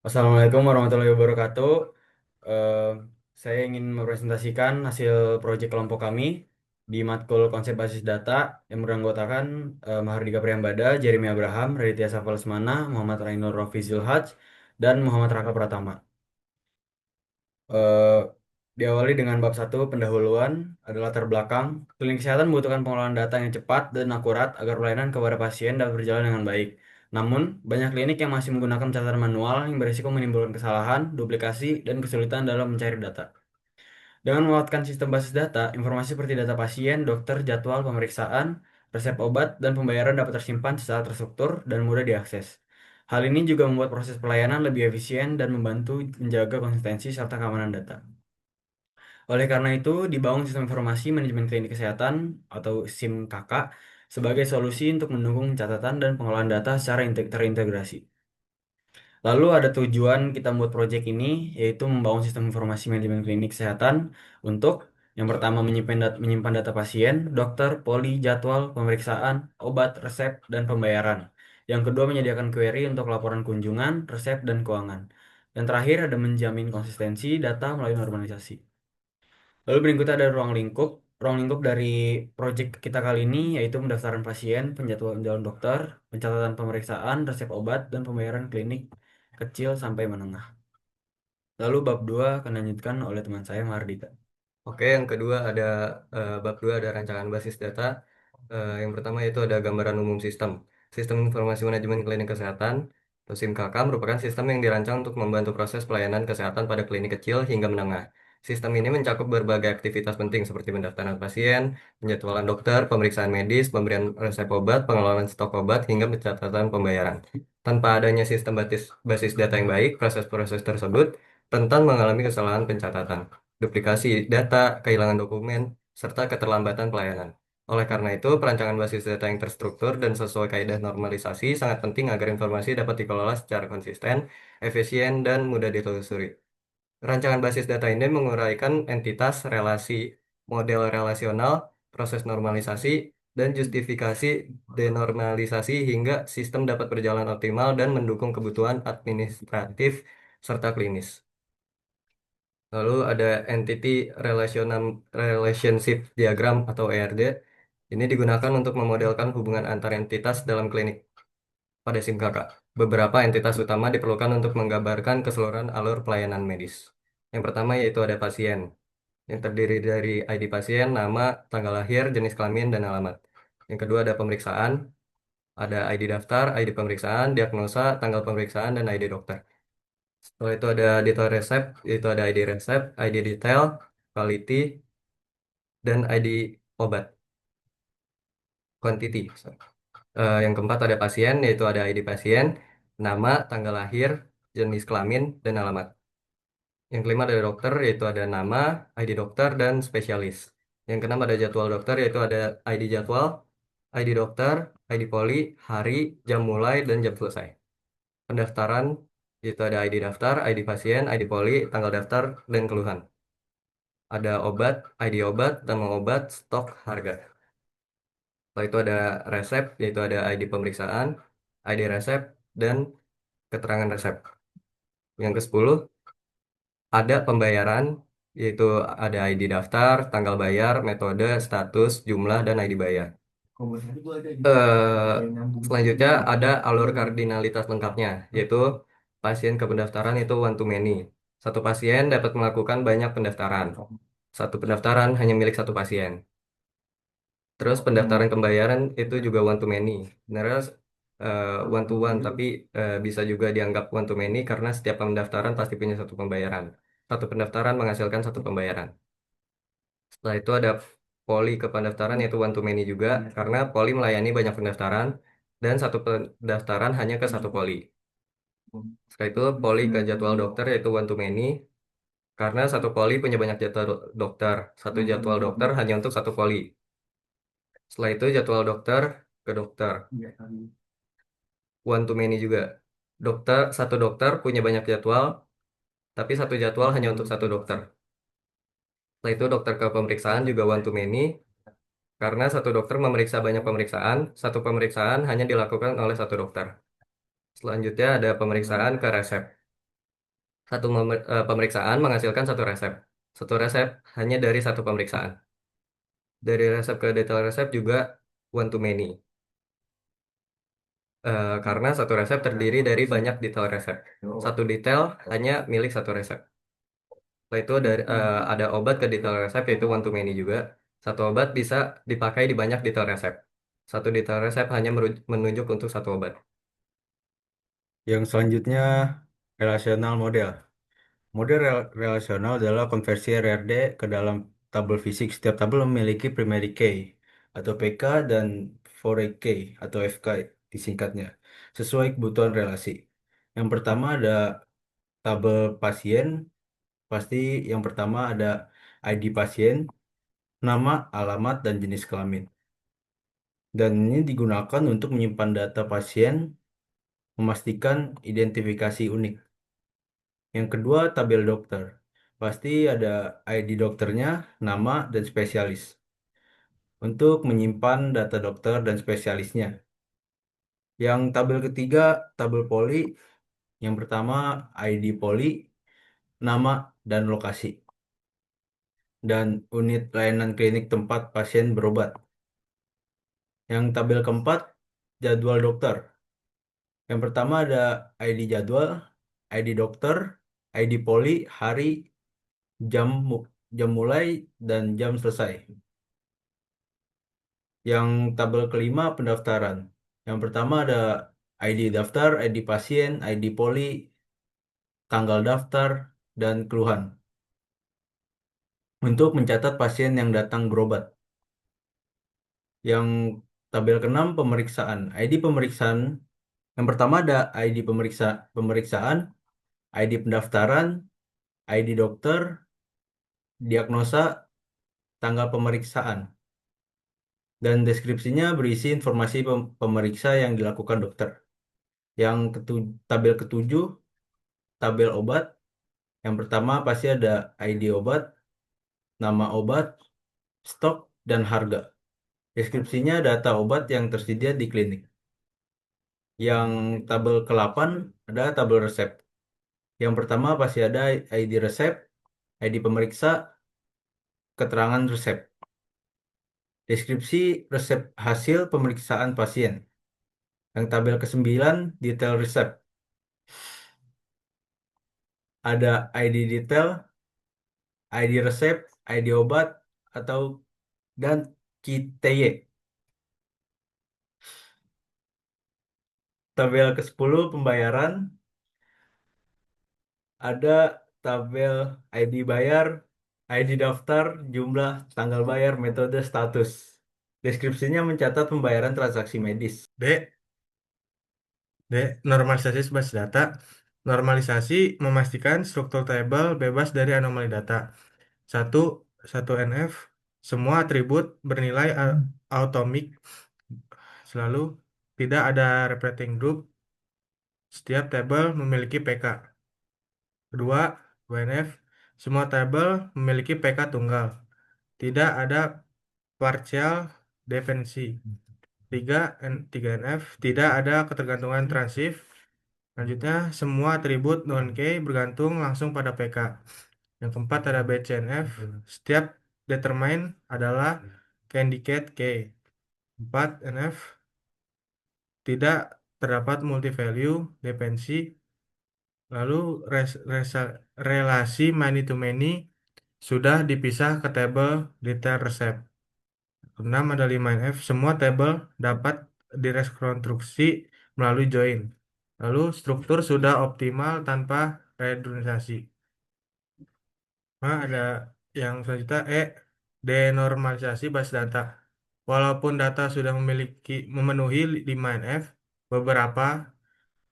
Assalamualaikum warahmatullahi wabarakatuh. Eh, saya ingin mempresentasikan hasil proyek kelompok kami di matkul konsep basis data yang beranggotakan Mahardika Priyambada, Jeremy Abraham, Raditya Safa Lesmana, Muhammad Rainur Rofi Zulhaj, dan Muhammad Raka Pratama. Eh, Diawali dengan bab satu pendahuluan adalah latar belakang. Klinik kesehatan membutuhkan pengelolaan data yang cepat dan akurat agar pelayanan kepada pasien dapat berjalan dengan baik. Namun, banyak klinik yang masih menggunakan catatan manual yang berisiko menimbulkan kesalahan, duplikasi, dan kesulitan dalam mencari data. Dengan memanfaatkan sistem basis data, informasi seperti data pasien, dokter, jadwal pemeriksaan, resep obat, dan pembayaran dapat tersimpan secara terstruktur dan mudah diakses. Hal ini juga membuat proses pelayanan lebih efisien dan membantu menjaga konsistensi serta keamanan data. Oleh karena itu, dibangun sistem informasi manajemen klinik kesehatan atau SIM-KK sebagai solusi untuk mendukung catatan dan pengelolaan data secara terintegrasi. Lalu ada tujuan kita membuat proyek ini, yaitu membangun sistem informasi manajemen klinik kesehatan untuk yang pertama menyimpan data pasien, dokter, poli, jadwal, pemeriksaan, obat, resep, dan pembayaran. Yang kedua menyediakan query untuk laporan kunjungan, resep, dan keuangan. Dan terakhir ada menjamin konsistensi data melalui normalisasi. Lalu berikutnya ada ruang lingkup. Ruang lingkup dari proyek kita kali ini yaitu pendaftaran pasien, penjadwalan dokter, pencatatan pemeriksaan, resep obat, dan pembayaran klinik kecil sampai menengah. Lalu bab 2 akan dilanjutkan oleh teman saya Mardika. Oke, yang kedua ada bab 2 ada rancangan basis data. Yang pertama itu ada gambaran umum sistem. Sistem Informasi Manajemen Klinik Kesehatan atau SIM-KK merupakan sistem yang dirancang untuk membantu proses pelayanan kesehatan pada klinik kecil hingga menengah. Sistem ini mencakup berbagai aktivitas penting seperti pendaftaran pasien, penjadwalan dokter, pemeriksaan medis, pemberian resep obat, pengelolaan stok obat, hingga pencatatan pembayaran. Tanpa adanya sistem basis data yang baik, proses-proses tersebut rentan mengalami kesalahan pencatatan, duplikasi data, kehilangan dokumen, serta keterlambatan pelayanan. Oleh karena itu, perancangan basis data yang terstruktur dan sesuai kaidah normalisasi sangat penting agar informasi dapat dikelola secara konsisten, efisien, dan mudah ditelusuri. Rancangan basis data ini menguraikan entitas, relasi, model relasional, proses normalisasi, dan justifikasi denormalisasi hingga sistem dapat berjalan optimal dan mendukung kebutuhan administratif serta klinis. Lalu ada Entity Relationship Diagram atau ERD. Ini digunakan untuk memodelkan hubungan antar entitas dalam klinik pada SIM-KK. Beberapa entitas utama diperlukan untuk menggambarkan keseluruhan alur pelayanan medis. Yang pertama yaitu ada pasien, yang terdiri dari ID pasien, nama, tanggal lahir, jenis kelamin, dan alamat. Yang kedua ada pemeriksaan, ada ID daftar, ID pemeriksaan, diagnosa, tanggal pemeriksaan, dan ID dokter. Setelah itu ada detail resep, itu ada ID resep, ID detail, quality, dan ID obat, quantity. Yang keempat ada pasien, yaitu ada ID pasien, nama, tanggal lahir, jenis kelamin, dan alamat. Yang kelima ada dokter, yaitu ada nama, ID dokter, dan spesialis. Yang keenam ada jadwal dokter, yaitu ada ID jadwal, ID dokter, ID poli, hari, jam mulai, dan jam selesai. Pendaftaran, itu ada ID daftar, ID pasien, ID poli, tanggal daftar, dan keluhan. Ada obat, ID obat, nama obat, stok, harga. Setelah itu ada resep, yaitu ada ID pemeriksaan, ID resep, dan keterangan resep. Yang ke-10 ada pembayaran, yaitu ada ID daftar, tanggal bayar, metode, status, jumlah, dan ID bayar. Eh, Selanjutnya ada alur kardinalitas lengkapnya, yaitu pasien ke pendaftaran itu one to many. Satu pasien dapat melakukan banyak pendaftaran. Satu pendaftaran hanya milik satu pasien. Terus pendaftaran pembayaran itu juga one to many. Sebenarnya one to one, tapi bisa juga dianggap one to many karena setiap pendaftaran pasti punya satu pembayaran. Satu pendaftaran menghasilkan satu pembayaran. Setelah itu ada poli ke pendaftaran yaitu one to many juga karena poli melayani banyak pendaftaran dan satu pendaftaran hanya ke satu poli. Setelah itu poli ke jadwal dokter yaitu one to many karena satu poli punya banyak jadwal dokter. Satu jadwal dokter hanya untuk satu poli. Setelah itu jadwal dokter ke dokter. One to many juga. Satu dokter punya banyak jadwal, tapi satu jadwal hanya untuk satu dokter. Setelah itu dokter ke pemeriksaan juga one to many, karena satu dokter memeriksa banyak pemeriksaan, satu pemeriksaan hanya dilakukan oleh satu dokter. Selanjutnya ada pemeriksaan ke resep. Pemeriksaan menghasilkan satu resep. Satu resep hanya dari satu pemeriksaan. Dari resep ke detail resep juga one to many. Karena satu resep terdiri dari banyak detail resep. Satu detail hanya milik satu resep. Setelah itu ada obat ke detail resep yaitu one to many juga. Satu obat bisa dipakai di banyak detail resep. Satu detail resep hanya menunjuk untuk satu obat. Yang selanjutnya, relational model. Model relasional adalah konversi RRD ke dalam tabel fisik. Setiap tabel memiliki primary key atau PK dan foreign key atau FK disingkatnya, sesuai kebutuhan relasi. Yang pertama ada tabel pasien, pasti yang pertama ada ID pasien, nama, alamat, dan jenis kelamin. Dan ini digunakan untuk menyimpan data pasien, memastikan identifikasi unik. Yang kedua, tabel dokter. Pasti ada ID dokternya, nama, dan spesialis. Untuk menyimpan data dokter dan spesialisnya. Yang tabel ketiga, tabel poli. Yang pertama, ID poli, nama, dan lokasi. Dan unit layanan klinik tempat pasien berobat. Yang tabel keempat, jadwal dokter. Yang pertama ada ID jadwal, ID dokter, ID poli, hari, jam, jam mulai, dan jam selesai. Yang tabel kelima pendaftaran. Yang pertama ada ID daftar, ID pasien, ID poli, tanggal daftar, dan keluhan. Untuk mencatat pasien yang datang berobat. Yang tabel keenam pemeriksaan. ID pemeriksaan. Yang pertama ada ID pemeriksaan, ID pendaftaran, ID dokter, diagnosa, tanggal pemeriksaan. Dan deskripsinya berisi informasi pemeriksa yang dilakukan dokter. Yang tabel ketujuh, tabel obat. Yang pertama pasti ada ID obat, nama obat, stok, dan harga. Deskripsinya data obat yang tersedia di klinik. Yang tabel ke-8 ada tabel resep. Yang pertama pasti ada ID resep, ID pemeriksa, keterangan resep. Deskripsi resep hasil pemeriksaan pasien. Yang tabel ke-9 detail resep. Ada ID detail, ID resep, ID obat, atau dan KITY. Tabel ke-10 pembayaran, ada tabel ID bayar, ID daftar, jumlah, tanggal bayar, metode, status. Deskripsinya mencatat pembayaran transaksi medis. D. D. Normalisasi basis data. Normalisasi memastikan struktur tabel bebas dari anomali data. Satu, satu NF, semua atribut bernilai atomik selalu, tidak ada repeating group, setiap tabel memiliki PK. Kedua, WNF, semua tabel memiliki PK tunggal, tidak ada partial dependency. 3NF, tidak ada ketergantungan transif. Selanjutnya, semua atribut non-key bergantung langsung pada PK. Yang keempat ada BCNF, setiap determine adalah candidate key. 4 NF, tidak terdapat multi-value dependency. Lalu relasi many to many sudah dipisah ke tabel detail resep. 6 ada 5NF, semua tabel dapat direkonstruksi melalui join. Lalu struktur sudah optimal tanpa redundansi. Nah, ada yang selanjutnya denormalisasi basis data. Walaupun data sudah memenuhi 5NF, beberapa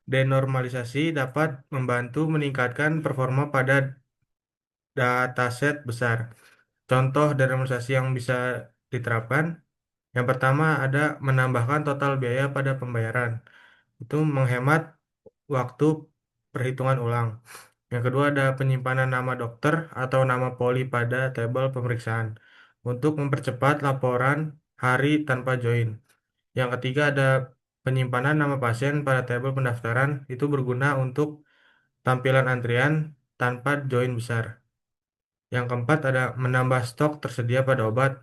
denormalisasi dapat membantu meningkatkan performa pada dataset besar. Contoh denormalisasi yang bisa diterapkan, yang pertama ada menambahkan total biaya pada pembayaran. Itu menghemat waktu perhitungan ulang. Yang kedua ada penyimpanan nama dokter atau nama poli pada tabel pemeriksaan untuk mempercepat laporan hari tanpa join. Yang ketiga ada penyimpanan nama pasien pada tabel pendaftaran itu berguna untuk tampilan antrian tanpa join besar. Yang keempat ada menambah stok tersedia pada obat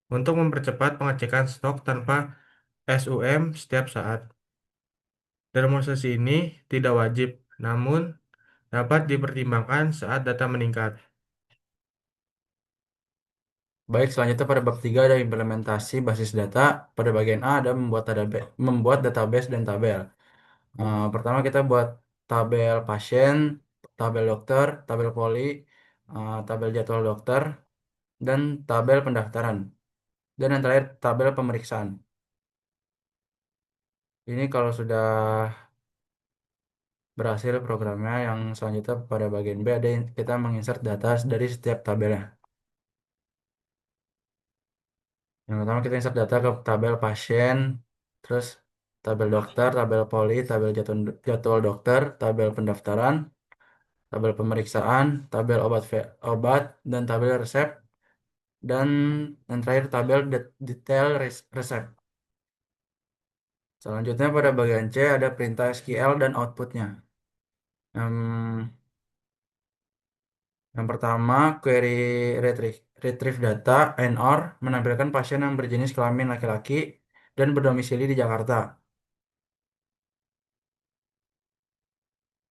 untuk mempercepat pengecekan stok tanpa SUM setiap saat. Normalisasi ini tidak wajib, namun dapat dipertimbangkan saat data meningkat. Baik, selanjutnya pada bab 3 ada implementasi basis data. Pada bagian A ada membuat database dan tabel. Pertama kita buat tabel pasien, tabel dokter, tabel poli, tabel jadwal dokter, dan tabel pendaftaran. Dan yang terakhir tabel pemeriksaan. Ini kalau sudah berhasil programnya, yang selanjutnya pada bagian B ada kita menginsert data dari setiap tabelnya. Yang pertama kita insert data ke tabel pasien, terus tabel dokter, tabel poli, tabel jadwal dokter, tabel pendaftaran, tabel pemeriksaan, tabel obat dan tabel resep, dan yang terakhir tabel detail resep. Selanjutnya pada bagian C ada perintah SQL dan outputnya. Yang, yang pertama query retrieve data NOR menampilkan pasien yang berjenis kelamin laki-laki dan berdomisili di Jakarta.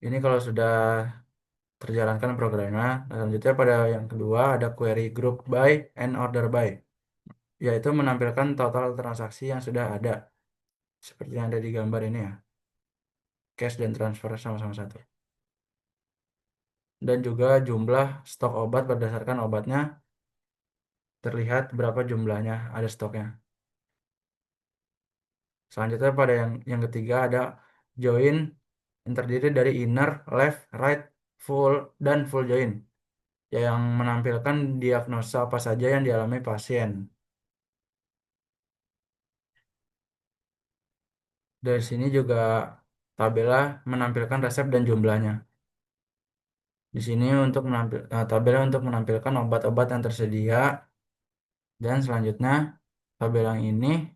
Ini kalau sudah terjalankan programnya. Nah, selanjutnya pada yang kedua ada query group by and order by, yaitu menampilkan total transaksi yang sudah ada, seperti yang ada di gambar ini ya. Cash dan transfer sama-sama satu. Dan juga jumlah stok obat berdasarkan obatnya, terlihat berapa jumlahnya ada stoknya. Selanjutnya pada yang ketiga ada join yang terdiri dari inner, left, right, full, dan full join, yang menampilkan diagnosa apa saja yang dialami pasien. Dari sini juga tabelnya menampilkan resep dan jumlahnya. Di sini untuk tabelnya untuk menampilkan obat-obat yang tersedia, dan selanjutnya tabel yang ini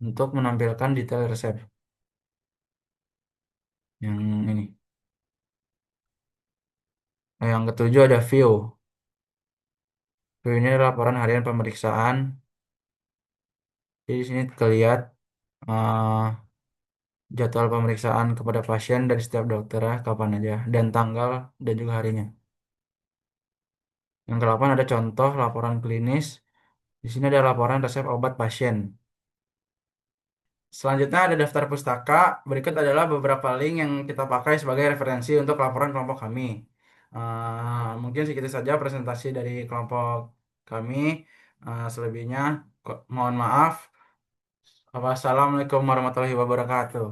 untuk menampilkan detail resep. Yang ini. Nah, yang ketujuh ada view. View ini adalah laporan harian pemeriksaan. Jadi di sini terlihat eh, jadwal pemeriksaan kepada pasien dari setiap dokter ya, kapan aja, dan tanggal dan juga harinya. Yang ke-8 ada contoh laporan klinis. Di sini ada laporan resep obat pasien. Selanjutnya ada daftar pustaka. Berikut adalah beberapa link yang kita pakai sebagai referensi untuk laporan kelompok kami. Mungkin segitu saja presentasi dari kelompok kami. Selebihnya mohon maaf. Wassalamualaikum warahmatullahi wabarakatuh.